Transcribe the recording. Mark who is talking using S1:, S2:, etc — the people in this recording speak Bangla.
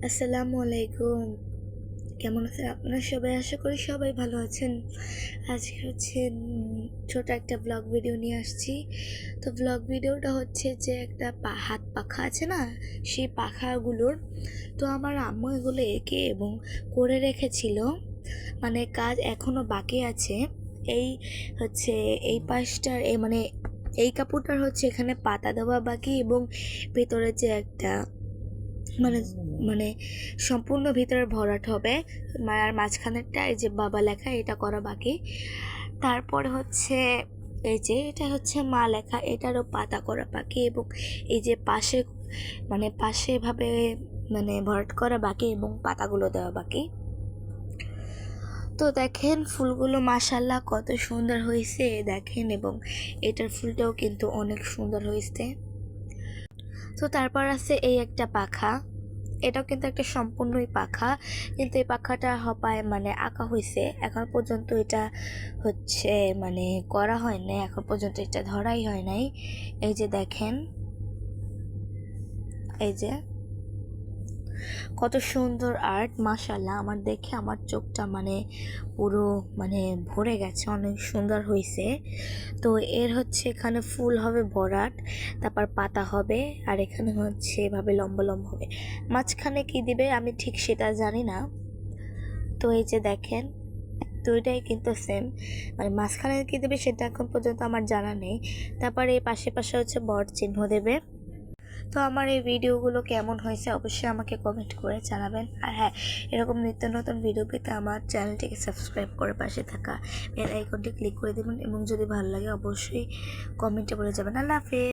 S1: আসসালামু আলাইকুম। কেমন আছেন আপনারা সবাই? আশা করি সবাই ভালো আছেন। আজকে হচ্ছে ছোট একটা ব্লগ ভিডিও নিয়ে আসছি। তো ব্লগ ভিডিওটা হচ্ছে যে একটা হাত পাখা আছে না, সেই পাখাগুলোর তো আমার আম্মু এগুলো এঁকে এবং করে রেখেছিল। মানে কাজ এখনও বাকি আছে। এই হচ্ছে এই পাশটার এই কাপড়টার হচ্ছে এখানে পাতা দেওয়া বাকি এবং ভেতরে যে একটা মানে মানে সম্পূর্ণ ভিতরে ভরাট হবে। আর মাঝখানেরটা এই যে বাবা লেখা এটা করা বাকি। তারপরে হচ্ছে এই যে এটা হচ্ছে মা লেখা, এটারও পাতা করা বাকি এবং এই যে পাশে এভাবে ভরাট করা বাকি এবং পাতাগুলো দেওয়া বাকি। তো দেখেন ফুলগুলো মাশাআল্লাহ কত সুন্দর হয়েছে দেখেন, এবং এটার ফুলটাও কিন্তু অনেক সুন্দর হয়েছে। তো তারপর আছে এই একটা পাখা, এটাও কিন্তু একটা সম্পূর্ণই পাখা, কিন্তু এই পাখাটা হপায় আঁকা হয়েছে, এখন পর্যন্ত এটা হচ্ছে করা হয় নাই, এখন পর্যন্ত এটা ধরাই হয় নাই। এই যে দেখেন, এই যে কত সুন্দর আর্ট, মাশাআল্লাহ। আমার দেখে আমার চোখটা পুরো ভরে গেছে, অনেক সুন্দর হয়েছে। তো এর হচ্ছে এখানে ফুল হবে ভরাট, তারপর পাতা হবে, আর এখানে হচ্ছে এভাবে লম্বা লম্বা হবে। মাঝখানে কি দিবে আমি ঠিক সেটা জানি না। তো এই যে দেখেন, দুইটাই কিন্তু সেম, মাঝখানে কি দেবে সেটা এখন পর্যন্ত আমার জানা নেই। তারপরে এই পাশে পাশে হচ্ছে বট চিহ্ন দেবে। তো আমার এই ভিডিওগুলো কেমন হয়েছে অবশ্যই আমাকে কমেন্ট করে জানাবেন। আর হ্যাঁ, এরকম নিত্য নতুন ভিডিও পেতে আমার চ্যানেলটিকে সাবস্ক্রাইব করে পাশে থাকা বেল আইকনটি ক্লিক করে দেবেন, এবং যদি ভালো লাগে অবশ্যই কমেন্টে বলে যাবেন। আল্লাহ হাফেজ।